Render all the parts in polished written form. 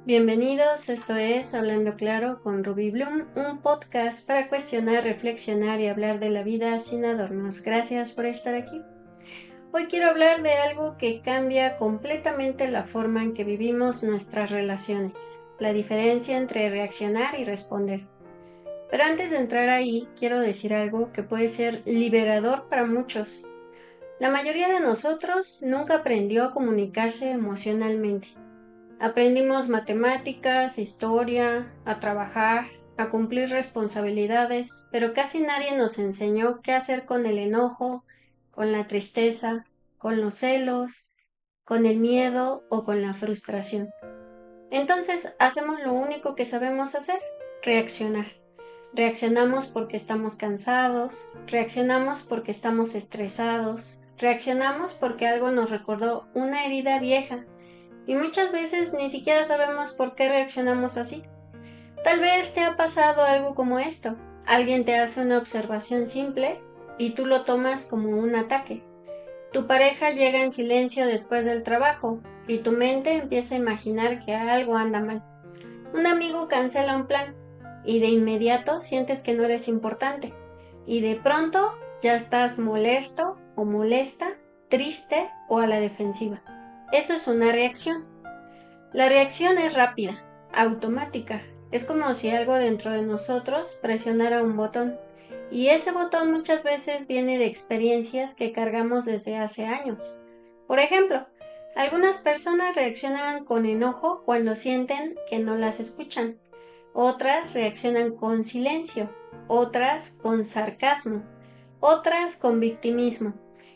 Bienvenidos, esto es Hablando Claro con Ruby Bloom, un podcast para cuestionar, reflexionar y hablar de la vida sin adornos. Gracias por estar aquí. Hoy quiero hablar de algo que cambia completamente la forma en que vivimos nuestras relaciones, la diferencia entre reaccionar y responder. Pero antes de entrar ahí, quiero decir algo que puede ser liberador para muchos. La mayoría de nosotros nunca aprendió a comunicarse emocionalmente. Aprendimos matemáticas, historia, a trabajar, a cumplir responsabilidades, pero casi nadie nos enseñó qué hacer con el enojo, con la tristeza, con los celos, con el miedo o con la frustración. Entonces hacemos lo único que sabemos hacer, reaccionar. Reaccionamos porque estamos cansados, reaccionamos porque estamos estresados, reaccionamos porque algo nos recordó una herida vieja. Y muchas veces ni siquiera sabemos por qué reaccionamos así. Tal vez te ha pasado algo como esto. Alguien te hace una observación simple y tú lo tomas como un ataque. Tu pareja llega en silencio después del trabajo y tu mente empieza a imaginar que algo anda mal. Un amigo cancela un plan y de inmediato sientes que no eres importante. Y de pronto ya estás molesto o molesta, triste o a la defensiva. Eso es una reacción. La reacción es rápida, automática. Es como si algo dentro de nosotros presionara un botón. Y ese botón muchas veces viene de experiencias que cargamos desde hace años. Por ejemplo, algunas personas reaccionan con enojo cuando sienten que no las escuchan. Otras reaccionan con silencio. Otras con sarcasmo. Otras con victimismo.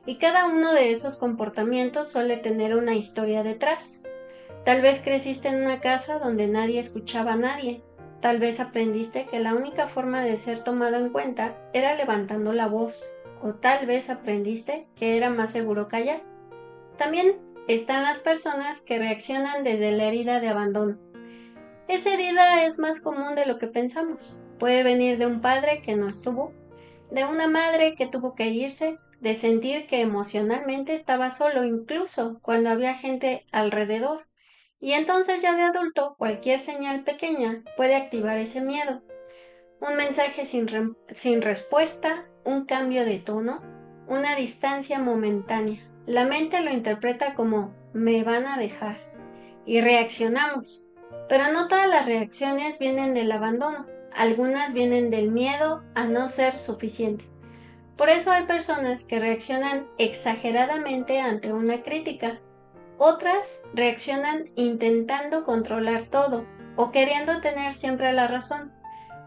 Y cada uno de esos comportamientos suele tener una historia detrás. Tal vez creciste en una casa donde nadie escuchaba a nadie. Tal vez aprendiste que la única forma de ser tomado en cuenta era levantando la voz. O tal vez aprendiste que era más seguro callar. También están las personas que reaccionan desde la herida de abandono. Esa herida es más común de lo que pensamos. Puede venir de un padre que no estuvo, de una madre que tuvo que irse, de sentir que emocionalmente estaba solo incluso cuando había gente alrededor. Y entonces ya de adulto, cualquier señal pequeña puede activar ese miedo. Un mensaje sin respuesta, un cambio de tono, una distancia momentánea. La mente lo interpreta como me van a dejar y reaccionamos. Pero no todas las reacciones vienen del abandono. Algunas vienen del miedo a no ser suficiente. Por eso hay personas que reaccionan exageradamente ante una crítica. Otras reaccionan intentando controlar todo, o queriendo tener siempre la razón,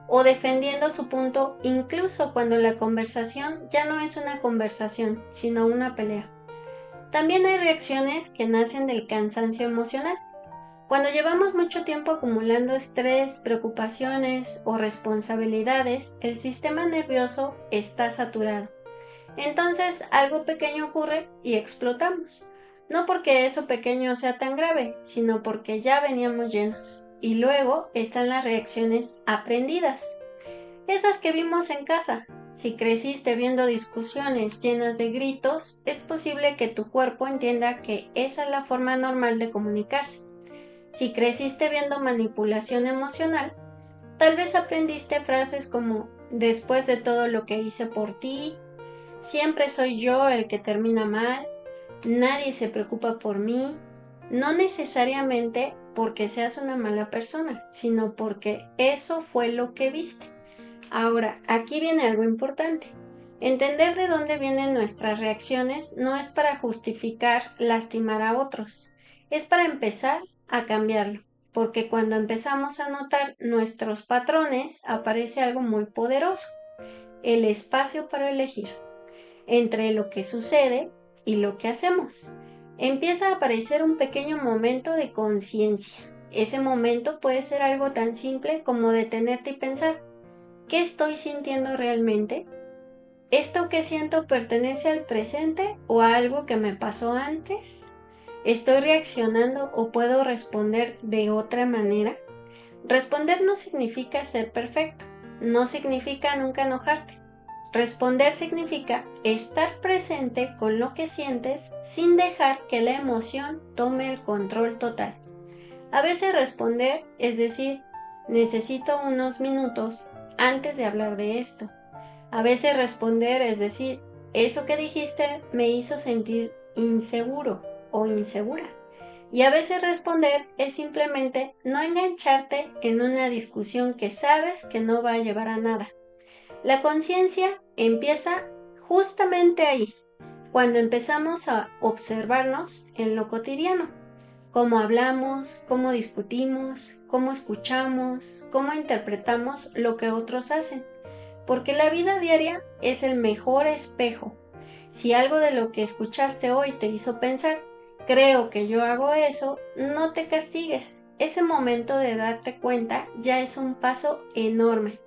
o defendiendo su punto incluso cuando la conversación ya no es una conversación, sino una pelea. También hay reacciones que nacen del cansancio emocional. Cuando llevamos mucho tiempo acumulando estrés, preocupaciones o responsabilidades, el sistema nervioso está saturado. Entonces algo pequeño ocurre y explotamos. No porque eso pequeño sea tan grave, sino porque ya veníamos llenos. Y luego están las reacciones aprendidas. Esas que vimos en casa. Si creciste viendo discusiones llenas de gritos, es posible que tu cuerpo entienda que esa es la forma normal de comunicarse. Si creciste viendo manipulación emocional, tal vez aprendiste frases como después de todo lo que hice por ti, siempre soy yo el que termina mal, nadie se preocupa por mí, no necesariamente porque seas una mala persona, sino porque eso fue lo que viste. Ahora, aquí viene algo importante. Entender de dónde vienen nuestras reacciones no es para justificar lastimar a otros, es para empezar a cambiarlo, porque cuando empezamos a notar nuestros patrones aparece algo muy poderoso, el espacio para elegir entre lo que sucede y lo que hacemos. Empieza a aparecer un pequeño momento de conciencia. Ese momento puede ser algo tan simple como detenerte y pensar, ¿qué estoy sintiendo realmente? ¿Esto que siento pertenece al presente o a algo que me pasó antes? ¿Estoy reaccionando o puedo responder de otra manera? Responder no significa ser perfecto, no significa nunca enojarte. Responder significa estar presente con lo que sientes sin dejar que la emoción tome el control total. A veces responder es decir, necesito unos minutos antes de hablar de esto. A veces responder es decir, eso que dijiste me hizo sentir inseguro o insegura. Y a veces responder es simplemente no engancharte en una discusión que sabes que no va a llevar a nada. La conciencia empieza justamente ahí, cuando empezamos a observarnos en lo cotidiano, cómo hablamos, cómo discutimos, cómo escuchamos, cómo interpretamos lo que otros hacen, porque la vida diaria es el mejor espejo. Si algo de lo que escuchaste hoy te hizo pensar, creo que yo hago eso, no te castigues. Ese momento de darte cuenta ya es un paso enorme.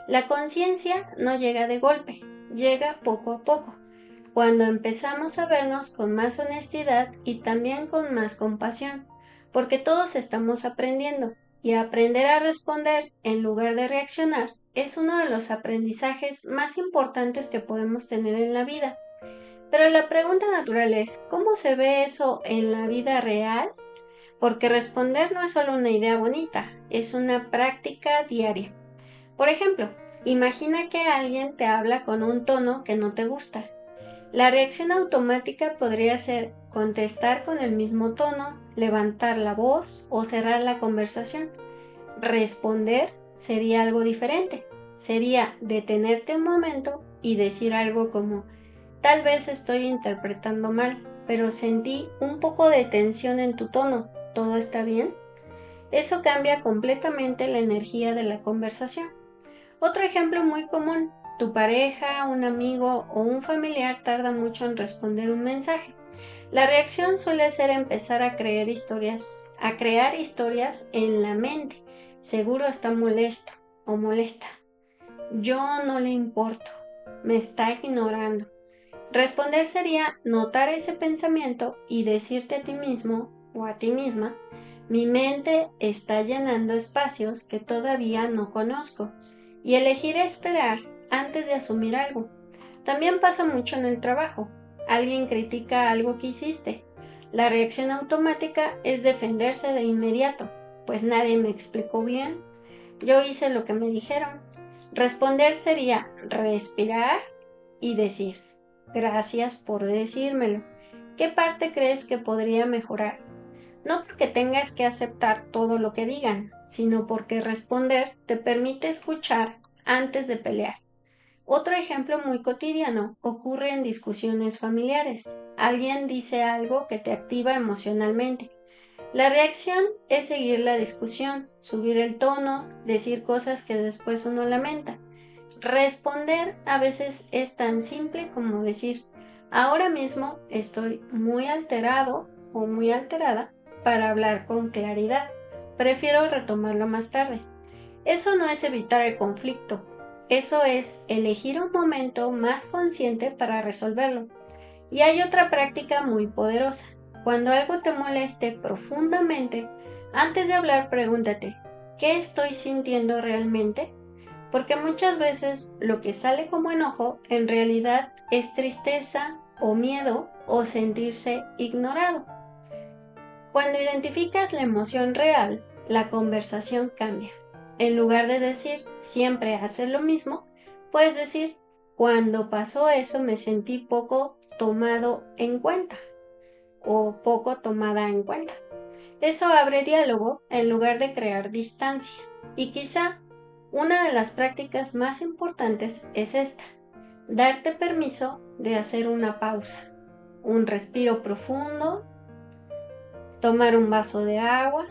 La conciencia no llega de golpe, llega poco a poco, cuando empezamos a vernos con más honestidad y también con más compasión, porque todos estamos aprendiendo, y aprender a responder en lugar de reaccionar es uno de los aprendizajes más importantes que podemos tener en la vida. Pero la pregunta natural es, ¿cómo se ve eso en la vida real? Porque responder no es solo una idea bonita, es una práctica diaria. Por ejemplo, imagina que alguien te habla con un tono que no te gusta. La reacción automática podría ser contestar con el mismo tono, levantar la voz o cerrar la conversación. Responder sería algo diferente. Sería detenerte un momento y decir algo como, tal vez estoy interpretando mal, pero sentí un poco de tensión en tu tono. ¿Todo está bien? Eso cambia completamente la energía de la conversación. Otro ejemplo muy común, tu pareja, un amigo o un familiar tarda mucho en responder un mensaje. La reacción suele ser empezar a crear historias en la mente. Seguro está molesto o molesta. Yo no le importo. Me está ignorando. Responder sería notar ese pensamiento y decirte a ti mismo o a ti misma, mi mente está llenando espacios que todavía no conozco, y elegir esperar antes de asumir algo. También pasa mucho en el trabajo. Alguien critica algo que hiciste. La reacción automática es defenderse de inmediato, pues nadie me explicó bien. Yo hice lo que me dijeron. Responder sería respirar y decir, gracias por decírmelo. ¿Qué parte crees que podría mejorar? No porque tengas que aceptar todo lo que digan, sino porque responder te permite escuchar antes de pelear. Otro ejemplo muy cotidiano ocurre en discusiones familiares. Alguien dice algo que te activa emocionalmente. La reacción es seguir la discusión, subir el tono, decir cosas que después uno lamenta. Responder a veces es tan simple como decir, ahora mismo estoy muy alterado o muy alterada para hablar con claridad. Prefiero retomarlo más tarde. Eso no es evitar el conflicto, eso es elegir un momento más consciente para resolverlo. Y hay otra práctica muy poderosa. Cuando algo te moleste profundamente, antes de hablar pregúntate, ¿qué estoy sintiendo realmente? Porque muchas veces lo que sale como enojo en realidad es tristeza o miedo o sentirse ignorado. Cuando identificas la emoción real, la conversación cambia. En lugar de decir siempre haces lo mismo, puedes decir cuando pasó eso me sentí poco tomado en cuenta o poco tomada en cuenta. Eso abre diálogo en lugar de crear distancia. Y quizá una de las prácticas más importantes es esta: darte permiso de hacer una pausa, un respiro profundo, tomar un vaso de agua,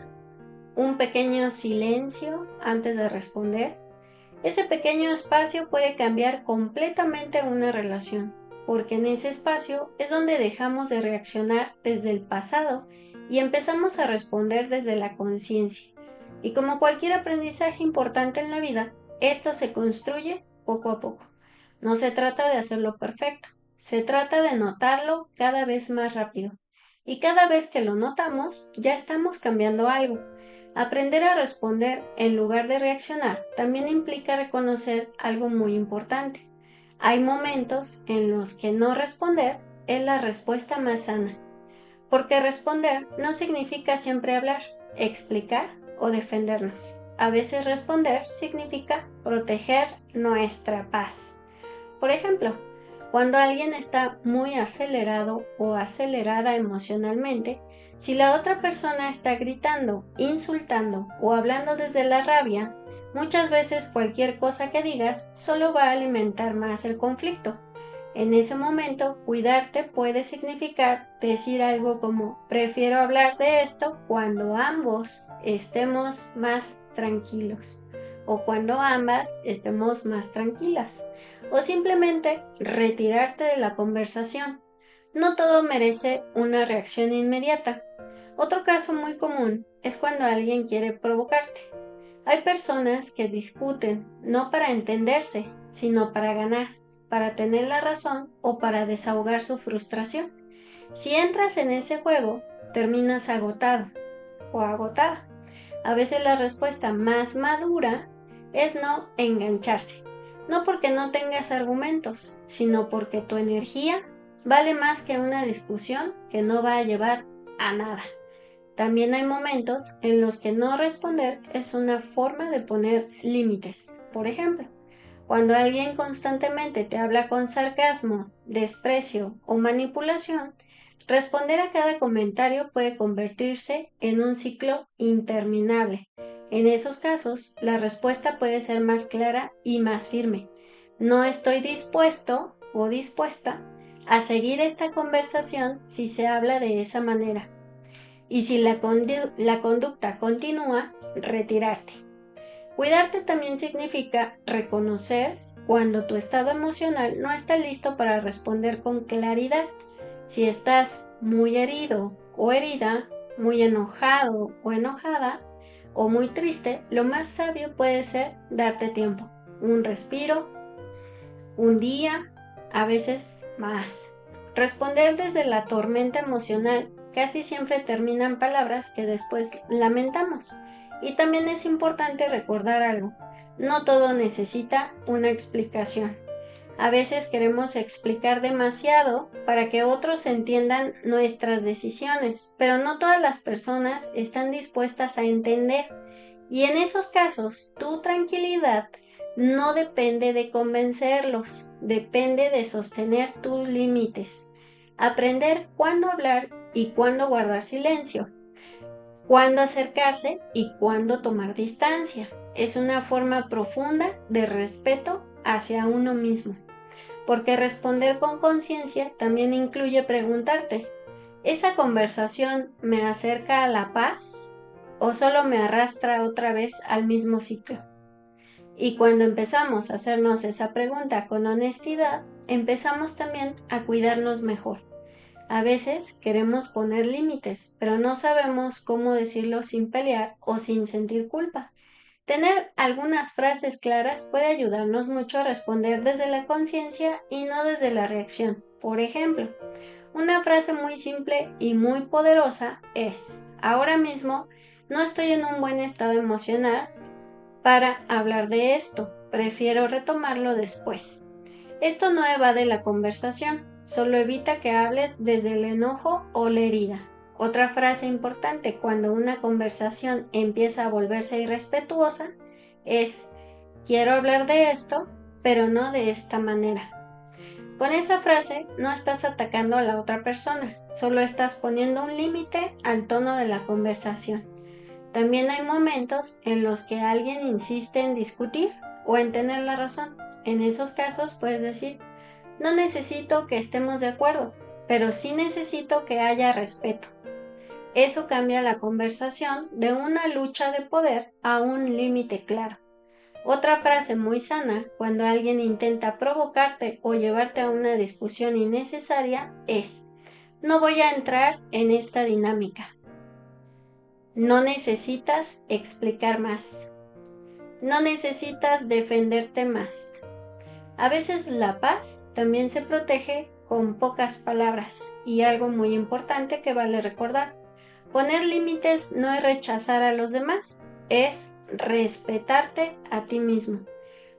un pequeño silencio antes de responder. Ese pequeño espacio puede cambiar completamente una relación, porque en ese espacio es donde dejamos de reaccionar desde el pasado y empezamos a responder desde la conciencia. Y como cualquier aprendizaje importante en la vida, esto se construye poco a poco. No se trata de hacerlo perfecto, se trata de notarlo cada vez más rápido. Y cada vez que lo notamos, ya estamos cambiando algo. Aprender a responder en lugar de reaccionar también implica reconocer algo muy importante. Hay momentos en los que no responder es la respuesta más sana, porque responder no significa siempre hablar. explicar o defendernos. A veces responder significa proteger nuestra paz. Por ejemplo, cuando alguien está muy acelerado o acelerada emocionalmente, si la otra persona está gritando, insultando o hablando desde la rabia, muchas veces cualquier cosa que digas solo va a alimentar más el conflicto. En ese momento, cuidarte puede significar decir algo como prefiero hablar de esto cuando ambos estemos más tranquilos o cuando ambas estemos más tranquilas o simplemente retirarte de la conversación. No todo merece una reacción inmediata. Otro caso muy común es cuando alguien quiere provocarte. Hay personas que discuten no para entenderse, sino para ganar, para tener la razón o para desahogar su frustración. Si entras en ese juego, terminas agotado o agotada. A veces la respuesta más madura es no engancharse. No porque no tengas argumentos, sino porque tu energía vale más que una discusión que no va a llevar a nada. También hay momentos en los que no responder es una forma de poner límites. Por ejemplo, cuando alguien constantemente te habla con sarcasmo, desprecio o manipulación, responder a cada comentario puede convertirse en un ciclo interminable. En esos casos, la respuesta puede ser más clara y más firme. No estoy dispuesto o dispuesta a seguir esta conversación si se habla de esa manera. Y si la conducta continúa, retirarte. Cuidarte también significa reconocer cuando tu estado emocional no está listo para responder con claridad. Si estás muy herido o herida, muy enojado o enojada, o muy triste, lo más sabio puede ser darte tiempo, un respiro, un día, a veces más. Responder desde la tormenta emocional casi siempre termina en palabras que después lamentamos. Y también es importante recordar algo, no todo necesita una explicación. A veces queremos explicar demasiado para que otros entiendan nuestras decisiones, pero no todas las personas están dispuestas a entender. Y en esos casos, tu tranquilidad no depende de convencerlos, depende de sostener tus límites. Aprender cuándo hablar y cuándo guardar silencio, cuándo acercarse y cuándo tomar distancia. Es una forma profunda de respeto hacia uno mismo, porque responder con conciencia también incluye preguntarte, ¿esa conversación me acerca a la paz o solo me arrastra otra vez al mismo ciclo? Y cuando empezamos a hacernos esa pregunta con honestidad, empezamos también a cuidarnos mejor. A veces queremos poner límites, pero no sabemos cómo decirlo sin pelear o sin sentir culpa. Tener algunas frases claras puede ayudarnos mucho a responder desde la conciencia y no desde la reacción. Por ejemplo, una frase muy simple y muy poderosa es: ahora mismo no estoy en un buen estado emocional para hablar de esto, prefiero retomarlo después. Esto no evade la conversación, solo evita que hables desde el enojo o la herida. Otra frase importante cuando una conversación empieza a volverse irrespetuosa es: quiero hablar de esto, pero no de esta manera. Con esa frase no estás atacando a la otra persona, solo estás poniendo un límite al tono de la conversación. También hay momentos en los que alguien insiste en discutir o en tener la razón. En esos casos puedes decir: no necesito que estemos de acuerdo, pero sí necesito que haya respeto. Eso cambia la conversación de una lucha de poder a un límite claro. Otra frase muy sana cuando alguien intenta provocarte o llevarte a una discusión innecesaria es: no voy a entrar en esta dinámica. No necesitas explicar más. No necesitas defenderte más. A veces la paz también se protege con pocas palabras, y algo muy importante que vale recordar: poner límites no es rechazar a los demás, es respetarte a ti mismo.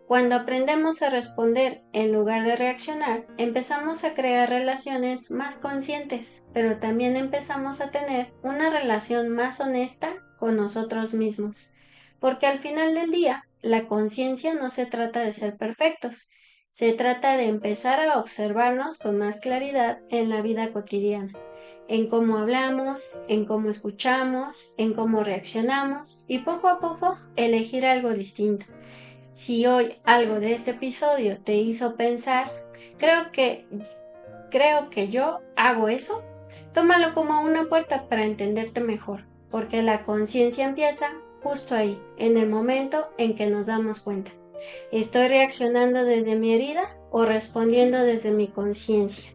Cuando aprendemos a responder en lugar de reaccionar, empezamos a crear relaciones más conscientes, pero también empezamos a tener una relación más honesta con nosotros mismos. Porque al final del día, la conciencia no se trata de ser perfectos, se trata de empezar a observarnos con más claridad en la vida cotidiana, en cómo hablamos, en cómo escuchamos, en cómo reaccionamos y poco a poco elegir algo distinto. Si hoy algo de este episodio te hizo pensar, creo que, creo que yo hago eso, tómalo como una puerta para entenderte mejor, porque la conciencia empieza justo ahí, en el momento en que nos damos cuenta. ¿Estoy reaccionando desde mi herida o respondiendo desde mi conciencia?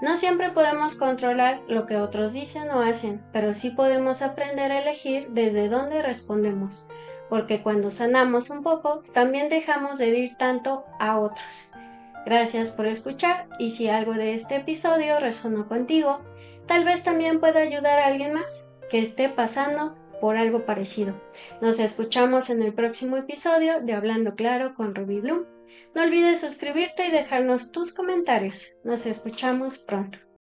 No siempre podemos controlar lo que otros dicen o hacen, pero sí podemos aprender a elegir desde dónde respondemos, porque cuando sanamos un poco, también dejamos de herir tanto a otros. Gracias por escuchar y si algo de este episodio resonó contigo, tal vez también pueda ayudar a alguien más que esté pasando por algo parecido. Nos escuchamos en el próximo episodio de Hablando Claro con Ruby Bloom. No olvides suscribirte y dejarnos tus comentarios. Nos escuchamos pronto.